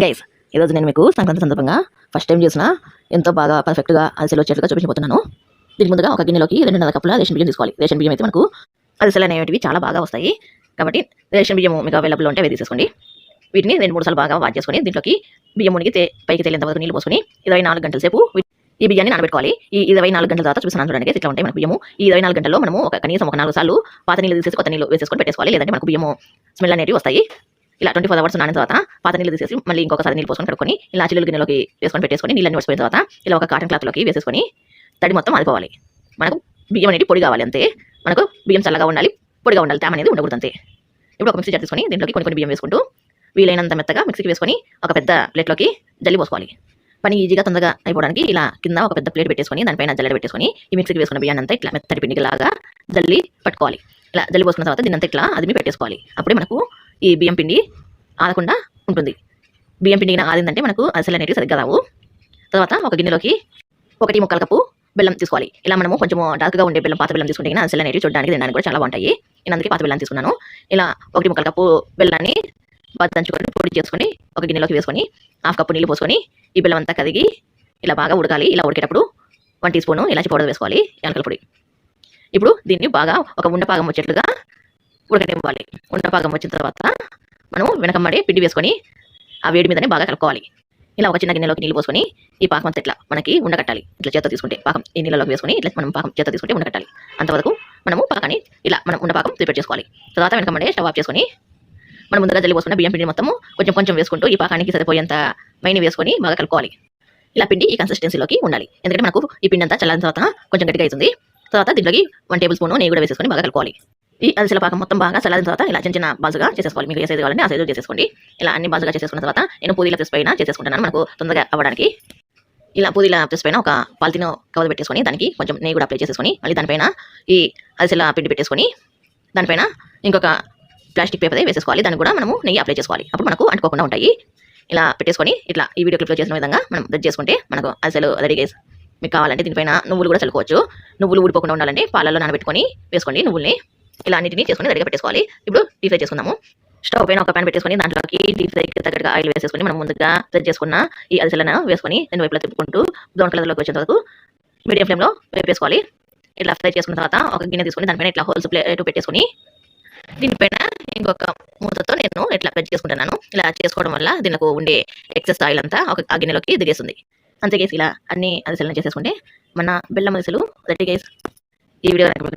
Guys ఈరోజు నేను మీకు సంక్రాంతి సందర్భంగా ఫస్ట్ టైం చేసిన ఎంతో బాగా పర్ఫెక్ట్గా అరిసెలు వచ్చేట్టుగా చూపించబోతున్నాను. దీని ముందుగా ఒక గిన్నెలోకి 2.5 కప్పుల రేషన్ బియ్యం తీసుకోవాలి. రేషన్ బియ్యం అయితే మనకు అరిసెలు అనేటివి చాలా బాగా వస్తాయి కాబట్టి రేషన్ బియ్యం మీకు అవైలబుల్ ఉంటే అవి తీసేసుకోండి. వీటిని 2-3 సార్లు బాగా వాష్ చేసుకొని దీంట్లోకి బియ్యం మునిగి పైకి తేలేంత వరకు నీళ్ళు పోసుకొని 24 గంటల సేపు ఈ బియ్యాన్ని నానబెట్టుకోవాలి. ఈ 24 గంటల తర్వాత చూపిస్తున్నాను చూడండి, ఇట్లా ఉంటాయి మనకు బియ్యము. ఈ 24 గంటల్లో మనము కనీసం 4 సార్లు పాత నీళ్ళు తీసేసి కొత్త నీళ్ళు వేసేసుకొని పెట్టేసుకోవాలి. లేదంటే మనకు బియ్యము స్మెల్ అనేవి వస్తాయి. ఇలా 24 అవర్స్ నానిన తర్వాత పాత నీళ్ళు తీసేసి మళ్ళీ ఇంకొకసారి నీళ్ళు పోసుకొని కడుక్కొని ఇలా చిల్లులు గిన్నెలోకి వేసుకొని పెట్టేసుకొని నీళ్ళని వడిపోయిన తర్వాత ఇలా ఒక కాటన్ క్లాత్లోకి వేసేసుకొని తడి మొత్తం ఆరిపోవాలి. మనకు బియ్యం అనేది పొడి కావాలి అంతే. మనకు బియ్యం చల్లగా ఉండాలి, పొడిగా ఉండాలి, తేమ అనేది ఉండకూడదు అంతే. ఇప్పుడు ఒక మిక్సీ జార్ తీసుకొని దీంట్లోకి కొన్ని బియ్యం వేసుకుంటూ వీలైనంత మెత్తగా మిక్సీకి వేసుకొని ఒక పెద్ద ప్లేట్లోకి జల్లి పోసుకోవాలి. పని ఈజీగా తొందరగా అయిపోవడానికి ఇలా కింద ఒక పెద్ద ప్లేట్ పెట్టేసుకొని దానిపైన జల్లెడ పెట్టేసుకొని ఈ మిక్సీకి వేసుకున్న బియ్యాన్ని అంతా ఇట్లా మెత్తటి పిండిలాగా జల్లి పట్టుకోవాలి. ఇలా జల్లి పోసుకున్న తర్వాత దీన్ని అంతా ఇట్లా అదిమి పెట్టేసుకోవాలి. అప్పుడే మనకు ఈ బియ్యం పిండి ఆడకుండా ఉంటుంది. బియ్యం పిండి ఆడిందంటే మనకు అరిసెలు అనేవి సరిగ్గా రావు. తర్వాత ఒక గిన్నెలోకి 1.25 కప్పు బెల్లం తీసుకోవాలి. ఇలా మనము కొంచెం డార్క్గా ఉండే బెల్లం, పాత బెల్లం తీసుకుంటే అరిసెలు అనేవి చూడడానికి తినడానికి కూడా చాలా బాగుంటాయి. నేను అందుకే పాత బెల్లం తీసుకున్నాను. ఇలా 1.25 కప్పు బెల్లాన్ని బాగా దంచుకొని పొడి చేసుకొని ఒక గిన్నెలోకి వేసుకొని 1/2 కప్పు నీళ్ళు పోసుకొని ఈ బెల్లం అంతా కరిగి ఇలా బాగా ఉడకాలి. ఇలా ఉడికేటప్పుడు 1 టీ స్పూన్ ఇలాచి పౌడర్ వేసుకోవాలి, యాలకుల పొడి. ఇప్పుడు దీన్ని బాగా ఒక ఉండపాగం వచ్చేట్లుగా ఉడకనివ్వాలి. ఉండపాగం వచ్చిన తర్వాత మనం వెనకమ్మడి పిండి వేసుకొని ఆ వేడి మీదనే బాగా కలుపుకోవాలి. ఇలా ఒక చిన్న గిన్నెలోకి నీళ్ళు పోసుకొని ఈ పాకం అంతా ఇట్లా మనకి ఉండకట్టాలి. ఇట్లా చేత తీసుకుంటే పాకం ఈ నీళ్ళలోకి వేసుకొని ఇట్లా మనం పాకం చేత తీసుకుంటే ఉండకట్టాలి. అంతవరకు మనము పాకాన్ని ఇలా మనం ఉండపాకం ప్రిపేర్ చేసుకోవాలి. తర్వాత వెనకమ్మడే స్టవ్ ఆఫ్ చేసుకొని మనం ముందుగా జల్లి పోసుకున్న బియ్యం పిండి మొత్తము కొంచెం వేసుకుంటూ ఈ పాకానికి సరిపోయేంత మైని వేసుకొని బాగా కలుపుకోవాలి. ఇలా పిండి ఈ కన్సిస్టెన్సీలోకి ఉండాలి. ఎందుకంటే మనకు ఈ పిండి అంతా చల్లారిన తర్వాత కొంచెం గట్టిగా అవుతుంది. తర్వాత దీంట్లోకి 1 టేబుల్ స్పూన్ నెయ్యి కూడా వేసుకొని బాగా కలుపుకోవాలి. ఈ అరిసెల పాకం మొత్తం బాగా చల్లారిన తర్వాత ఇలా చిన్న బాజుగా చేసేసుకోవాలి. మీకు ఏ సైజు కావాలంటే ఆ సైజు చేసేసుకోండి. ఇలా అన్ని బాజుగా చేసేసుకున్న తర్వాత నేను పూదీల ప్రెస్ పైన చేసేసుకుంటున్నాను మనకు తొందరగా అవ్వడానికి. ఇలా పూదీల ప్రెస్ పైన ఒక పాలిథిన్ కవర్ పెట్టేసుకొని దానికి కొంచెం నెయ్యి కూడా అప్లై చేసుకొని మళ్ళీ దానిపైన ఈ అరిసెల పిండి పెట్టేసుకొని దానిపైన ఇంకొక ప్లాస్టిక్ పేపర్ వేసేసుకోవాలి. దానికి కూడా మనము నెయ్యి అప్లై చేసుకోవాలి. అప్పుడు మనకు అంటుకోకుండా ఉంటాయి. ఇలా పెట్టేసుకొని ఇట్లా ఈ వీడియో క్లిప్లో చేసిన విధంగా మనం రెడీ చేసుకుంటే మనకు అరిసెలు రెడీ. మీకు కావాలంటే దీనిపైన నువ్వులు కూడా చల్లుకోవచ్చు. నువ్వులు ఊడిపోకుండా ఉండాలంటే పాలల్లో నానబెట్టుకొని వేసుకోండి నువ్వుల్ని. ఇలా అన్నింటినీ చేసుకొని రెడీగా పెట్టేసుకోవాలి. ఇప్పుడు డీప్ ఫ్రై చేసుకుందాము. స్టవ్ పైన ఒక ప్యాన్ పెట్టేసుకొని దాంట్లోకి డీప్ ఫ్రైకి తగ్గట్టుగా ఆయిల్ వేసేసుకొని మనం ముందుగా ఫ్రై చేసుకున్న ఈ అరిసెలను వేసుకొని 2 వైపులా తిప్పుకుంటూ బ్రౌన్ కలర్లోకి వచ్చేంత వరకు మీడియం ఫ్లేమ్లో వేపేసుకోవాలి. ఇట్లా ఫ్రై చేసుకున్న తర్వాత ఒక గిన్నె తీసుకొని దానిపైన ఇట్లా హోల్స్ ప్లేట్ పెట్టేసుకొని దీనిపైన ఇంకొక మూతతో నేను ఇట్లా ఫ్రై చేసుకుంటున్నాను. ఇలా చేసుకోవడం వల్ల దీనికి ఉండే ఎక్సెస్ ఆయిల్ అంతా ఆ గిన్నెలోకి దిగేస్తుంది. అంతే గైస్, ఇలా అన్ని అరిసెలను చేసేసుకుంటే మన బెల్లం అరిసెలు రెడీ గైస్. ఈ వీడియో